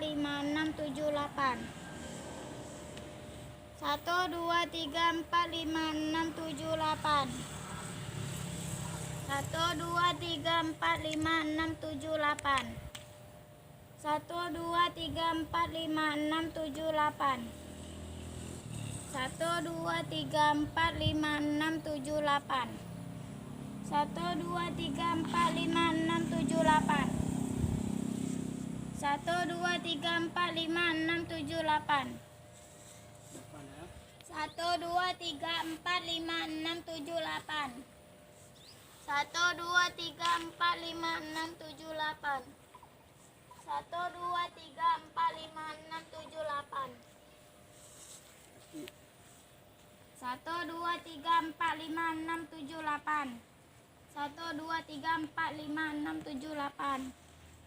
5, 6, 7, 8. 1, 2, 3, 4, 5, 6, 7, 8. 1, 2, 3, 4, 5, 6, 7, 8. 1, 2, 3, 4, 5, 6, 7, 8. 1, 2, 3, 4, 5, 6, 7, 8. 1, 2, 3, 4, 5, 6, 7, 8. 1, 2, 3, 4, 5, 6, 7, 8. Depan ya. 1, 2, 3, 4, 5, 6, 7, 8. 1, 2, 3, 4, 5, 6, 7, 8. 1, 2, 3, 4, 5, 6, 7, 8. 1, 2, 3, 4, 5, 6, 7, 8. 1, 2, 3, 4, 5, 6, 7, 8.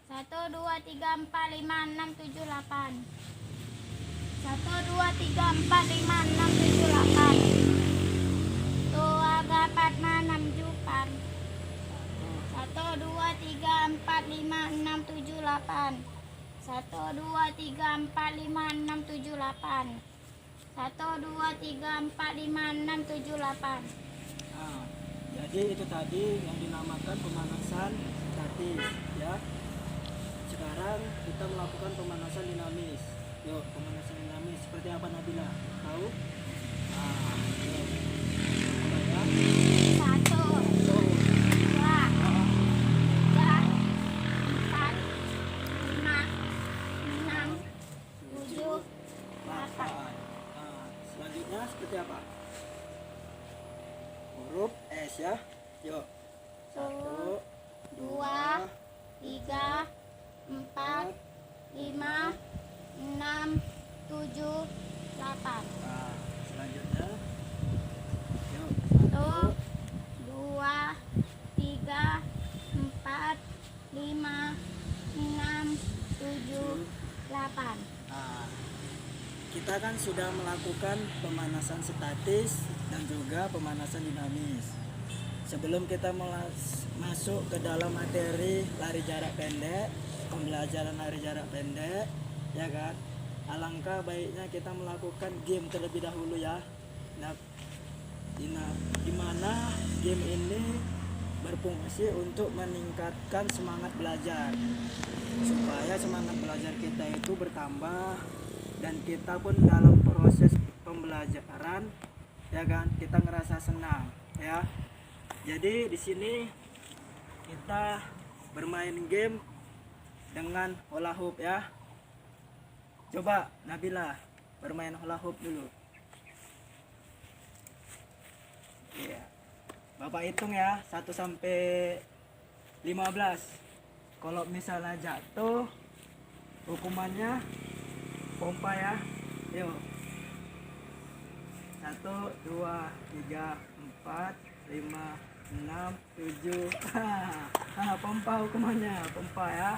1, 2, 3, 4, 5, 6, 7, 8. 1, 2, 3, 4, 5, 6, 7, 8. Tuh dapat menunjukkan 1, 2, 3, 4, 5, 6, 7, 8. 1, 2, 3, 4, 5, 6, 7, 8. 1, 2, 3, 4, 5, 6, 7, 8. Nah, jadi itu tadi yang dinamakan pemanasan statis ya. Sekarang kita melakukan pemanasan dinamis. Yuk, pemanasan dinamis seperti apa Nabila? Tahu? Nah, yuk. Coba ya. 1, 2, 3, 4, 5, 6, 7, 8. Nah, selanjutnya seperti apa? Huruf S ya. Yuk. 1, 2, 3, 4, 5, 6, 7, 8. Nah, selanjutnya. Yuk. 1, 2, 3, 4, 5, 6, 7, 8. Nah, kita kan sudah melakukan pemanasan statis dan juga pemanasan dinamis. Sebelum kita masuk ke dalam materi lari jarak pendek, pembelajaran lari jarak pendek, ya kan? Alangkah baiknya kita melakukan game terlebih dahulu ya. Nah, di mana game ini berfungsi untuk meningkatkan semangat belajar, supaya semangat belajar kita itu bertambah dan kita pun dalam proses pembelajaran, ya kan, kita ngerasa senang ya. Jadi di sini kita bermain game dengan hula hoop ya. Coba Nabila bermain hula hoop dulu. Iya. Bapak hitung ya 1 sampai 15. Kalau misalnya jatuh, hukumannya pompa ya. Yuk. 1, 2, 3, 4, 5, 6, 7. Pompa hukumannya, pompa ya.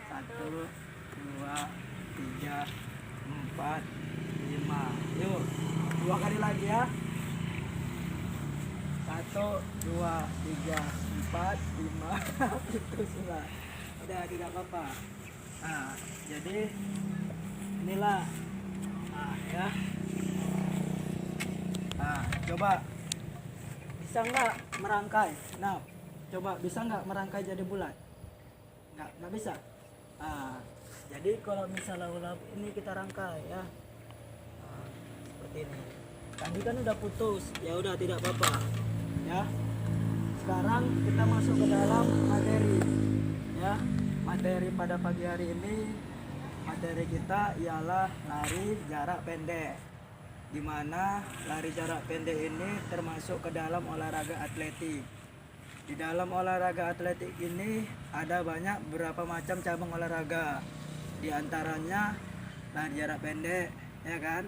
1, 2, 3, 4, 5. Yuk, 2 kali lagi ya. 1, 2, 3, 4, 5. Itu sudah. Udah tidak apa-apa. Nah, jadi inilah. Nah, ya. Nah, coba bisa nggak merangkai? Nah, coba bisa nggak merangkai jadi bulat? Nggak bisa. Nah, jadi kalau misalnya hula ini kita rangkai ya. Nah, seperti ini. Tadi kan udah putus, ya udah tidak apa-apa. Ya. Sekarang kita masuk ke dalam materi. Ya. Materi pada pagi hari ini, materi kita ialah lari jarak pendek. Di mana lari jarak pendek ini termasuk ke dalam olahraga atletik. Di dalam olahraga atletik ini ada banyak beberapa macam cabang olahraga. Di antaranya lari jarak pendek, ya kan?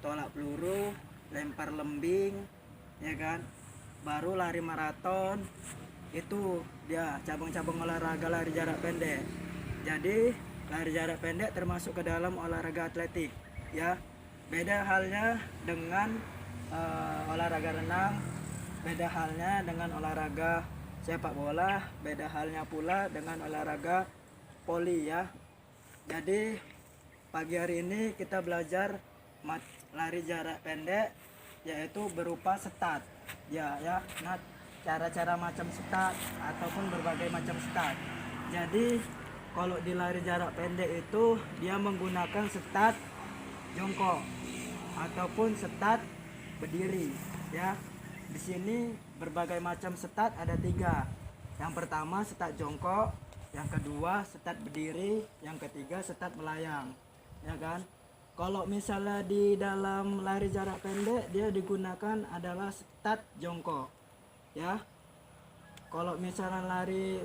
Tolak peluru, lempar lembing, ya kan? Baru lari maraton. Itu dia cabang-cabang olahraga lari jarak pendek. Jadi lari jarak pendek termasuk ke dalam olahraga atletik, ya. Beda halnya dengan olahraga renang, beda halnya dengan olahraga sepak bola, beda halnya pula dengan olahraga voli ya. Jadi pagi hari ini kita belajar lari jarak pendek, yaitu berupa start ya. Nah, cara-cara macam start ataupun berbagai macam start. Jadi kalau di lari jarak pendek itu dia menggunakan start jongkok ataupun start berdiri ya. Di sini berbagai macam start ada 3. Yang pertama start jongkok, yang kedua start berdiri, yang ketiga start melayang, ya kan. Kalau misalnya di dalam lari jarak pendek dia digunakan adalah start jongkok ya. Kalau misalnya lari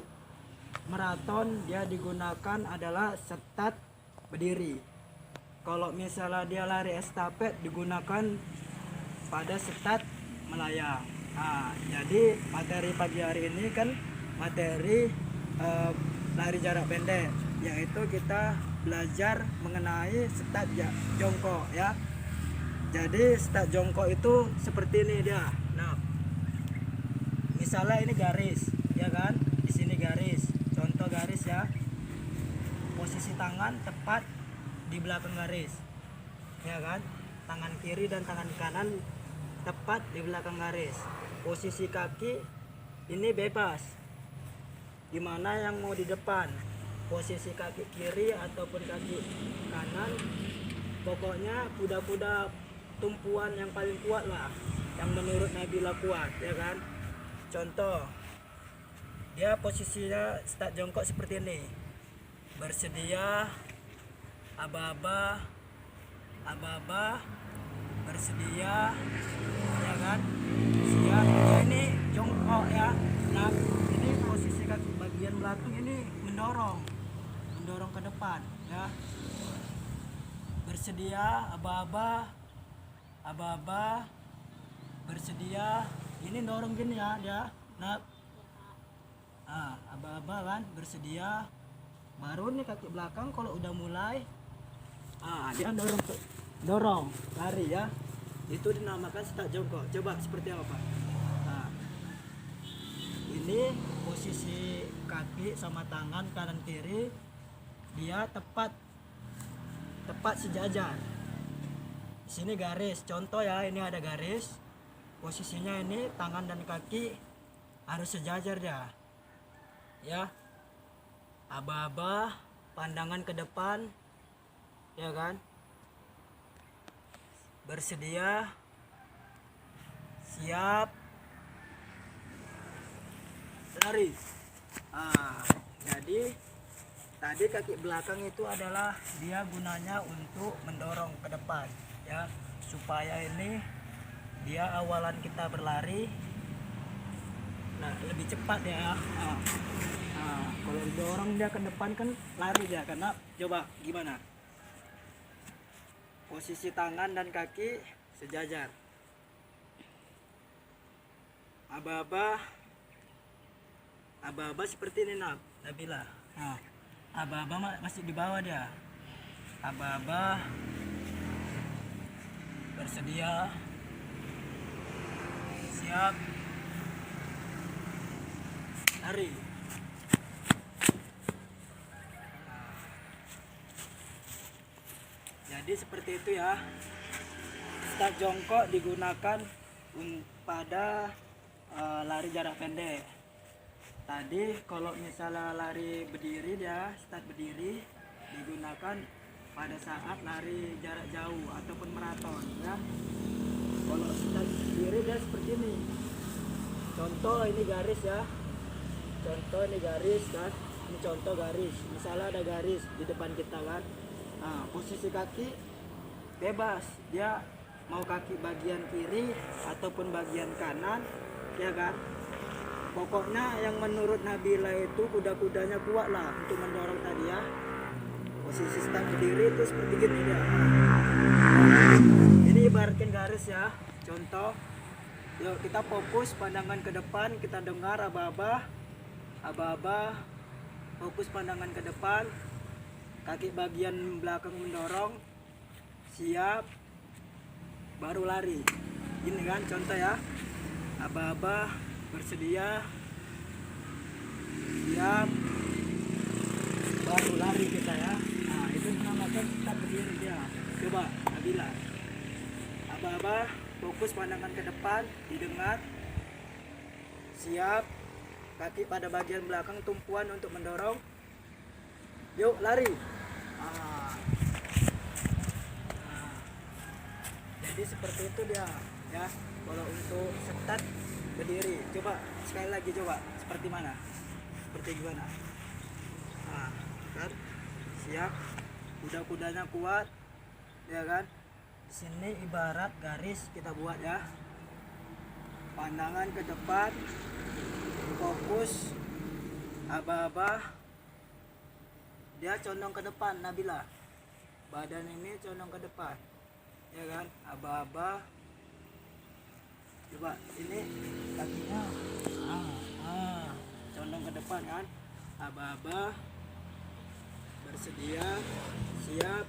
maraton dia digunakan adalah start berdiri. Kalau misalnya dia lari estafet digunakan pada start melayang. Nah, jadi materi pagi hari ini kan materi lari jarak pendek, yaitu kita belajar mengenai start jongkok ya. Jadi start jongkok itu seperti ini dia. Nah, misalnya ini garis, ya kan? Di sini garis. Contoh garis ya. Posisi tangan tepat di belakang garis, ya kan. Tangan kiri dan tangan kanan tepat di belakang garis. Posisi kaki ini bebas, dimana yang mau di depan, posisi kaki kiri ataupun kaki kanan. Pokoknya kuda-kuda tumpuan yang paling kuat lah, yang menurut Nabila kuat, ya kan. Contoh dia posisinya start jongkok seperti ini, bersedia, aba-aba, bersedia, ya kan, siap. Ini jongkok ya. Nah, ini posisi kaki bagian belakang ini mendorong ke depan ya. Bersedia, aba-aba, bersedia. Ini dorong gini ya dia. Nah, aba-aba kan bersedia. Baru nih kaki belakang kalau udah mulai dia dorong lari ya. itu dinamakan start jongkok. Coba seperti apa Pak? Nah, ini posisi kaki sama tangan kanan kiri dia tepat sejajar. Di sini garis, contoh ya, ini ada garis. Posisinya ini tangan dan kaki harus sejajar ya. Aba-aba, pandangan ke depan, ya kan? Bersedia, siap, lari. Jadi tadi kaki belakang itu adalah dia gunanya untuk mendorong ke depan ya, supaya ini dia awalan kita berlari lebih cepat ya. Kalau didorong dia ke depan kan lari dia, karena coba gimana posisi tangan dan kaki sejajar. Aba-aba seperti ini Nabila. Aba-aba masih di bawah dia. Aba-aba bersedia, siap, lari. Jadi seperti itu ya. Start jongkok digunakan pada lari jarak pendek. Tadi kalau misalnya lari berdiri dia start berdiri digunakan pada saat lari jarak jauh ataupun maraton ya. Kalau start berdiri dia seperti ini. Contoh ini garis ya. Contoh ini garis kan. Ini contoh garis. Misalnya ada garis di depan kita kan. Posisi kaki bebas. Dia mau kaki bagian kiri ataupun bagian kanan ya kan. Pokoknya yang menurut Nabila itu kuda-kudanya kuat lah untuk mendorong tadi ya. Posisi start berdiri itu seperti gini dia. Ini ibaratkan garis ya. Contoh, yuk kita fokus pandangan ke depan, kita dengar aba-aba, fokus pandangan ke depan, kaki bagian belakang mendorong, siap, baru lari. Ini kan contoh ya. Aba-aba bersedia, siap, baru lari kita ya. Itu dinamakan start berdiri dia. Coba Nabila. Aba-aba fokus pandangan ke depan, didengar, siap, kaki pada bagian belakang tumpuan untuk mendorong, yuk lari. Jadi seperti itu dia ya. Kalau untuk start berdiri, coba sekali lagi, coba seperti mana, seperti gimana. Kan siap, kuda-kudanya kuat ya kan. Di sini ibarat garis kita buat ya, pandangan ke depan, fokus, aba-aba dia condong ke depan Nabila, badan ini condong ke depan ya kan. Aba-aba coba ini kakinya condong ke depan kan. Aba-aba bersedia, siap,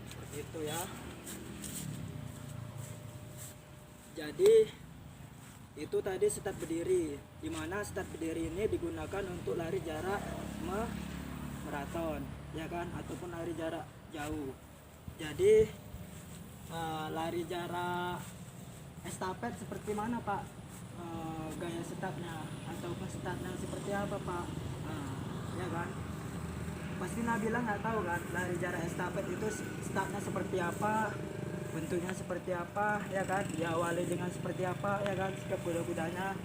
seperti itu ya. Jadi itu tadi start berdiri, dimana start berdiri ini digunakan untuk lari jarak maraton ya kan, ataupun lari jarak jauh. Jadi lari jarak estafet seperti mana Pak? Gaya startnya ataupun startnya seperti apa Pak? Ya kan, pasti Nabila nggak tahu kan lari jarak estafet itu startnya seperti apa, bentuknya seperti apa ya kan, diawali dengan seperti apa ya kan, sikap kuda-kudanya.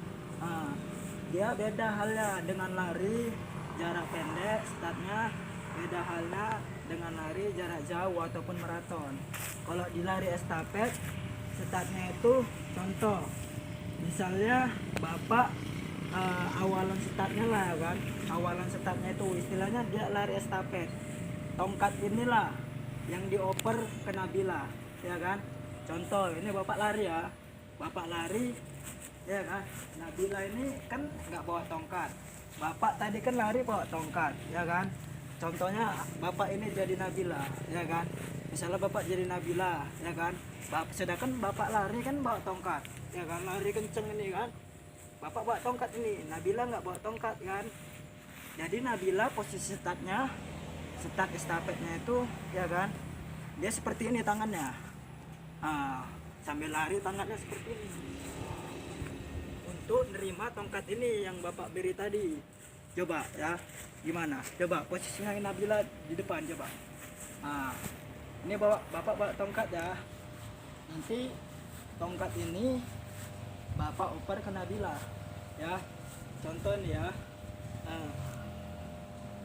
Dia beda halnya dengan lari jarak pendek, startnya beda halnya dengan lari jarak jauh ataupun maraton. Kalau di lari estafet startnya itu contoh, misalnya Bapak awalan startnya lah kan, awalan startnya itu istilahnya dia lari estafet, tongkat inilah yang dioper ke Nabila ya kan. Contoh ini Bapak lari ya, Bapak lari ya kan, Nabila ini kan nggak bawa tongkat, Bapak tadi kan lari bawa tongkat ya kan. contohnya bapak ini jadi Nabila, ya kan? Misalnya bapak jadi Nabila, ya kan? Sedangkan bapak lari kan bawa tongkat, ya kan? Lari kenceng ini kan? Bapak bawa tongkat ini, Nabila nggak bawa tongkat kan? Jadi Nabila posisi startnya, start estafetnya itu, ya kan? Dia seperti ini tangannya, sambil lari tangannya seperti ini untuk nerima tongkat ini yang bapak beri tadi. Coba ya, gimana? Coba posisinya Nabila di depan coba. Ini bapak bawa tongkat ya. Nanti tongkat ini bapak oper ke Nabila ya. Contoh nih ya.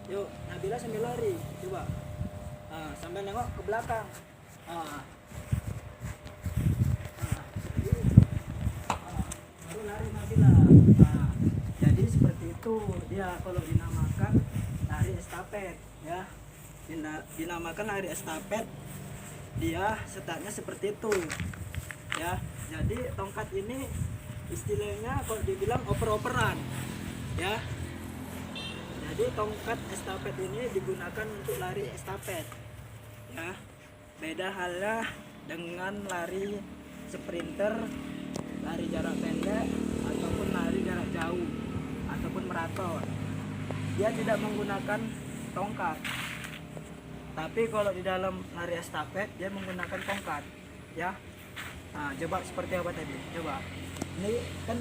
Yuk Nabila sambil lari coba. Sambil nengok ke belakang. Baru lari Nabila. Jadi seperti itu dia kalau dinamakan lari estafet ya. Dinamakan lari estafet, dia startnya seperti itu ya. Jadi tongkat ini istilahnya kalau dibilang oper-operan ya. Jadi tongkat estafet ini digunakan untuk lari estafet ya. Beda halnya dengan lari sprinter, lari jarak pendek ataupun lari jarak jauh ataupun maraton, dia tidak menggunakan tongkat. Tapi kalau di dalam lari estafet dia menggunakan tongkat ya. Coba seperti apa tadi, coba. Ini kan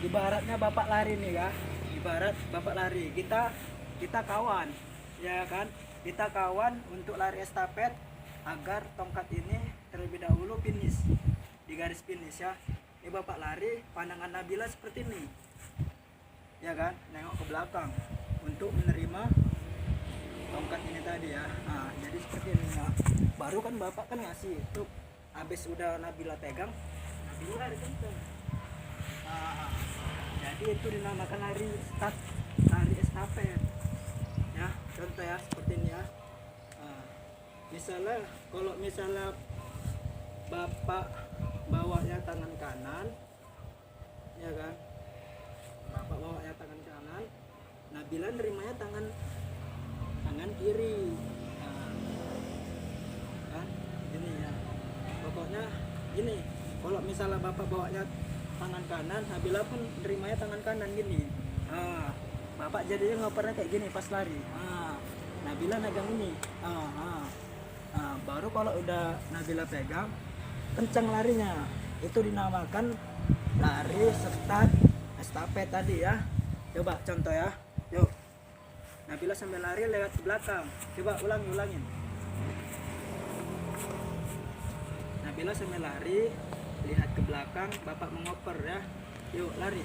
ibaratnya bapak lari nih ya, ibarat bapak lari, kita kawan ya kan, kita kawan untuk lari estafet agar tongkat ini terlebih dahulu finish di garis finish ya. Ini bapak lari, pandangan Nabila seperti ini ya kan, nengok ke belakang untuk menerima tongkat ini tadi ya. Jadi seperti ini ya. Baru kan bapak kan ngasih tuh, habis udah Nabila pegang, Nabila lari kenceng. Jadi itu dinamakan lari start, lari estafet ya. Contoh ya seperti ini ya. Misalnya kalau misalnya bapak bawanya tangan kanan ya kan, bapak bawanya tangan kanan, Nabila nerimanya tangan kiri kan, ini ya. Pokoknya gini, kalau misalnya bapak bawanya tangan kanan, Nabila pun nerimanya tangan kanan gini. Bapak jadinya ngopernya kayak gini pas lari. Nabila megang ini. Baru kalau udah Nabila pegang, kencang larinya. Itu dinamakan lari start estafet tadi ya. Coba contoh ya. Yuk. Nabila sambil lari lewat ke belakang. Coba ulangin. Nabila sambil lari, lihat ke belakang, bapak mengoper ya. Yuk lari.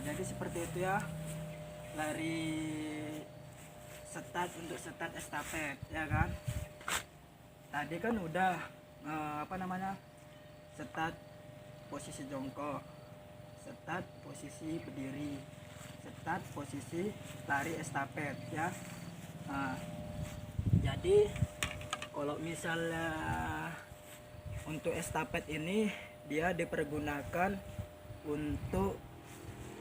Jadi seperti itu ya, lari start untuk start estafet ya kan. Tadi kan udah start posisi jongkok, start posisi berdiri, start posisi lari estafet ya. Jadi kalau misalnya untuk estafet ini dia dipergunakan untuk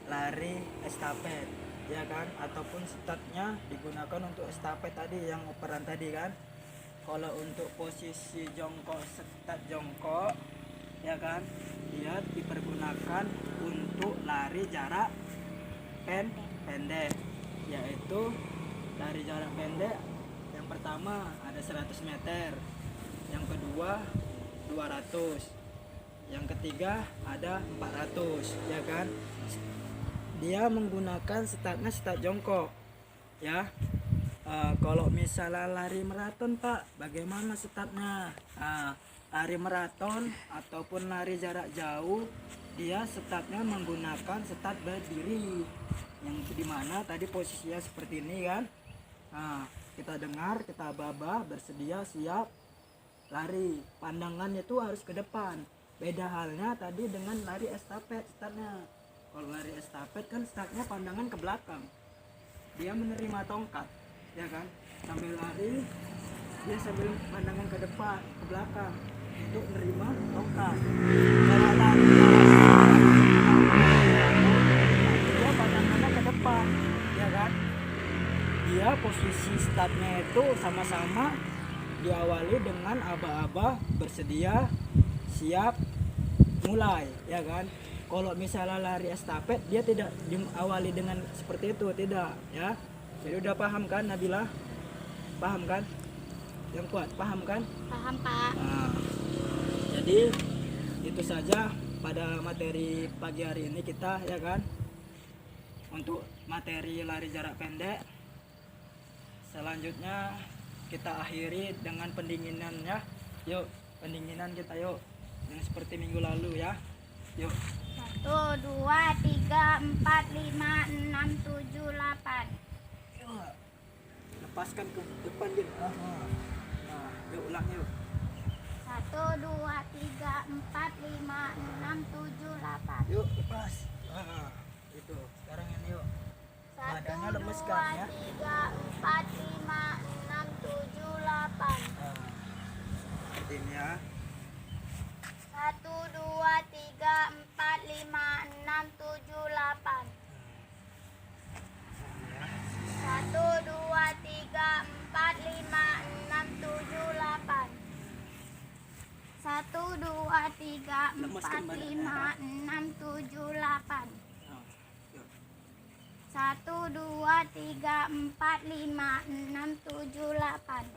lari estafet ya kan, ataupun startnya digunakan untuk estafet tadi yang operan tadi kan. Kalau untuk posisi jongkok, start jongkok ya kan, dia dipergunakan untuk lari jarak pendek, yaitu lari jarak pendek yang pertama ada 100 meter, yang kedua 200, yang ketiga ada 400 ya kan. Dia menggunakan startnya start jongkok ya. Kalau misalnya lari maraton Pak, bagaimana startnya? Lari maraton ataupun lari jarak jauh, dia startnya menggunakan start berdiri, yang dimana tadi posisinya seperti ini kan. Kita dengar, kita babah, bersedia, siap lari, pandangannya itu harus ke depan. Beda halnya tadi dengan lari estafet startnya. Kalau lari estafet kan startnya pandangan ke belakang, dia menerima tongkat ya kan, sambil lari dia sambil pandangan ke depan, ke belakang untuk menerima tongkat. Kalau lari dia pandangannya ke depan, ya kan? Dia posisi startnya itu sama-sama diawali dengan aba-aba bersedia, siap, mulai, ya kan? Kalau misalnya lari estafet dia tidak diawali dengan seperti itu, tidak, ya. Jadi udah paham kan Nabila? Paham kan? Yang kuat, paham kan? Paham, Pak. Nah, jadi itu saja pada materi pagi hari ini kita, ya kan? Untuk materi lari jarak pendek. Selanjutnya kita akhiri dengan pendinginan ya. Yuk, pendinginan kita yuk. Yang seperti minggu lalu ya. Yuk. 1, 2, 3, 4, 5, 6, 7, 8. Yuk. Lepaskan ke depan gitu. Nah, yuk ulang yuk. 1, 2, 3, 4, 5, 6, 7, 8. Yuk, lepas. Itu. Sekarang ini yuk. 1, Badannya 2, lemeskan ya. 3, 4, 5, 6, 7, 8. Seperti ini ya. 1, 2, 3, 4, 5, 6, 7, 8. 1, 2, 3, 4, 5, 6, 7, 8. 1, 2, 3, 4, 5, 6, 7, 8. 1, 2, 3, 4, 5, 6, 7, 8.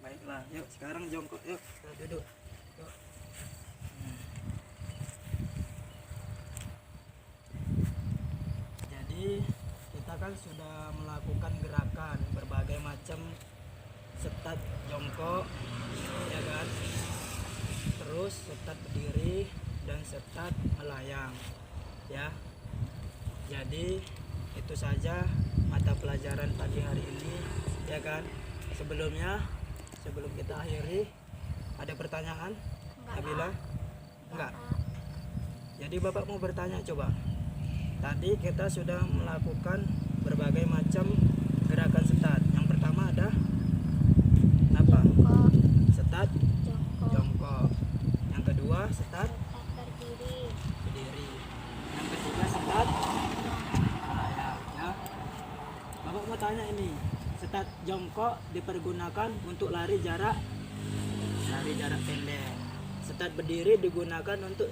Baiklah, yuk sekarang jongkok, yuk kita duduk. Yuk. Jadi kita kan sudah melakukan gerakan berbagai macam setat jongkok, ya kan? Terus setat berdiri dan setat melayang, ya. Jadi itu saja mata pelajaran pagi hari ini, ya kan? Sebelum kita akhiri, ada pertanyaan? Nabila? Enggak. Jadi Bapak mau bertanya coba. Tadi kita sudah melakukan berbagai macam gerakan setat. Yang pertama ada apa? Jongkok, Setat jongkok, jongkok. Yang kedua setat setat berdiri, berdiri. Yang ketiga setat melayang, ya. Bapak mau tanya ini, setat jongkok dipergunakan untuk lari jarak pendek. Setat berdiri digunakan untuk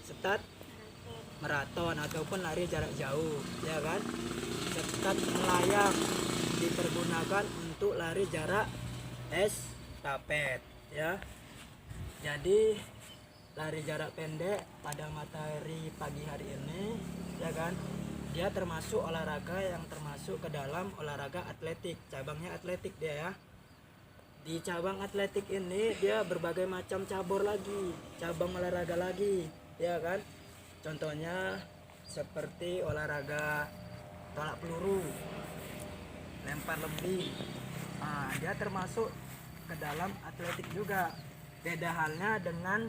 setat maraton ataupun lari jarak jauh, ya kan? Setat melayang dipergunakan untuk lari jarak estafet, ya. Jadi lari jarak pendek pada materi pagi hari ini, ya kan? Dia termasuk olahraga yang termasuk ke dalam olahraga atletik, cabangnya atletik dia, ya. Di cabang atletik ini dia berbagai macam cabang olahraga lagi, ya kan? Contohnya seperti olahraga tolak peluru, lempar lebih. Dia termasuk ke dalam atletik juga. Beda halnya dengan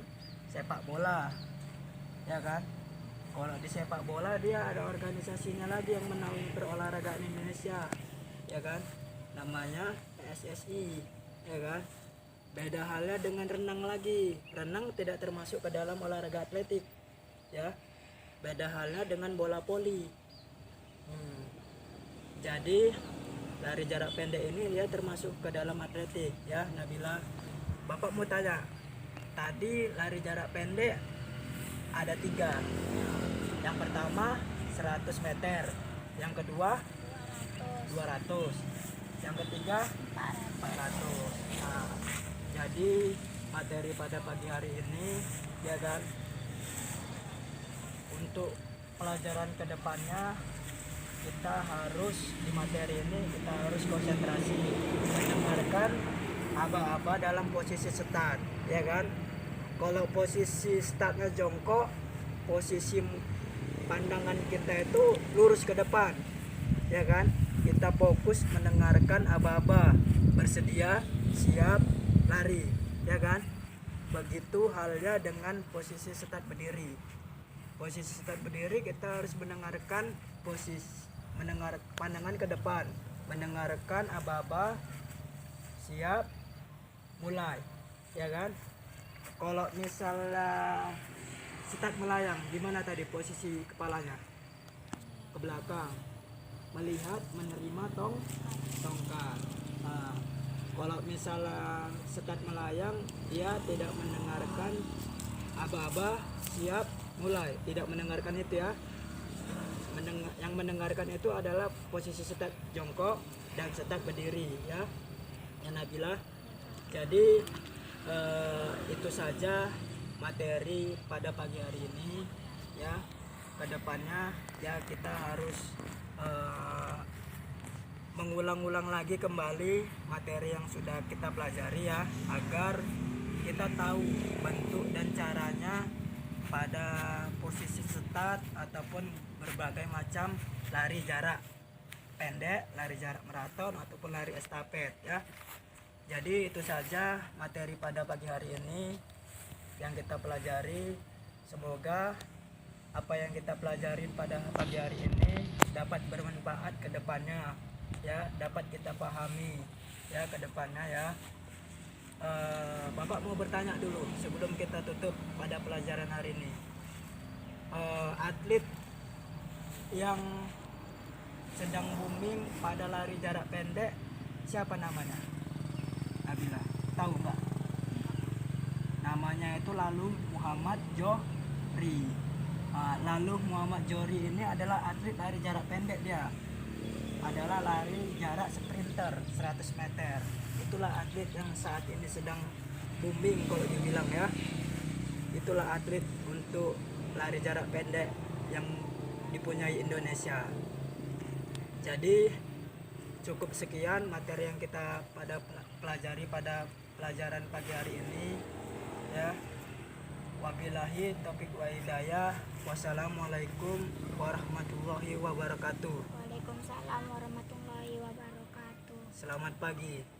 sepak bola, ya kan? Kalau di sepak bola dia ada organisasinya lagi yang menaungi perolahragaan Indonesia, ya kan? Namanya PSSI, ya kan? Beda halnya dengan renang lagi. Renang tidak termasuk ke dalam olahraga atletik, ya. Beda halnya dengan bola voli. Jadi lari jarak pendek ini dia termasuk ke dalam atletik, ya Nabila. Bapak mau tanya, tadi lari jarak pendek ada 3. Yang pertama 100 meter, yang kedua 200, yang ketiga 400. Jadi materi pada pagi hari ini, ya kan, untuk pelajaran kedepannya kita harus di materi ini kita harus konsentrasi mendengarkan aba-aba dalam posisi start, ya kan? Kalau posisi startnya jongkok, posisi pandangan kita itu lurus ke depan, ya kan? Kita fokus mendengarkan aba-aba bersedia, siap, lari, ya kan? Begitu halnya dengan posisi start berdiri. Posisi start berdiri kita harus mendengarkan pandangan ke depan, mendengarkan aba-aba, siap, mulai, ya kan? Kalau misalnya start melayang, gimana tadi posisi kepalanya? Ke belakang, melihat, menerima tongkat. Nah, kalau misalnya start melayang, dia tidak mendengarkan aba-aba, siap, mulai, tidak mendengarkan itu ya. Yang mendengarkan itu adalah posisi start jongkok dan start berdiri ya, ya Nabila. Jadi itu saja materi pada pagi hari ini ya. Kedepannya ya kita harus mengulang-ulang lagi kembali materi yang sudah kita pelajari ya, agar kita tahu bentuk dan caranya pada posisi start ataupun berbagai macam lari jarak pendek, lari jarak maraton ataupun lari estafet ya. Jadi itu saja materi pada pagi hari ini yang kita pelajari. Semoga apa yang kita pelajarin pada pagi hari ini dapat bermanfaat ke depannya ya, dapat kita pahami ya ke depannya ya. Bapak mau bertanya dulu sebelum kita tutup pada pelajaran hari ini. Atlet yang sedang booming pada lari jarak pendek siapa namanya? Nabila, tahu nggak? Namanya itu Laluh Muhammad Johri. Laluh Muhammad Johri ini adalah atlet lari jarak pendek, dia adalah lari jarak sprinter 100 meter. Itulah atlet yang saat ini sedang booming kalau dibilang ya. Itulah atlet untuk lari jarak pendek yang dipunyai Indonesia. Jadi cukup sekian materi yang kita pelajari pada pelajaran pagi hari ini ya. Wabillahi taufiq wa hidayah. Wassalamualaikum warahmatullahi wabarakatuh. Waalaikumsalam warahmatullahi wabarakatuh. Selamat pagi.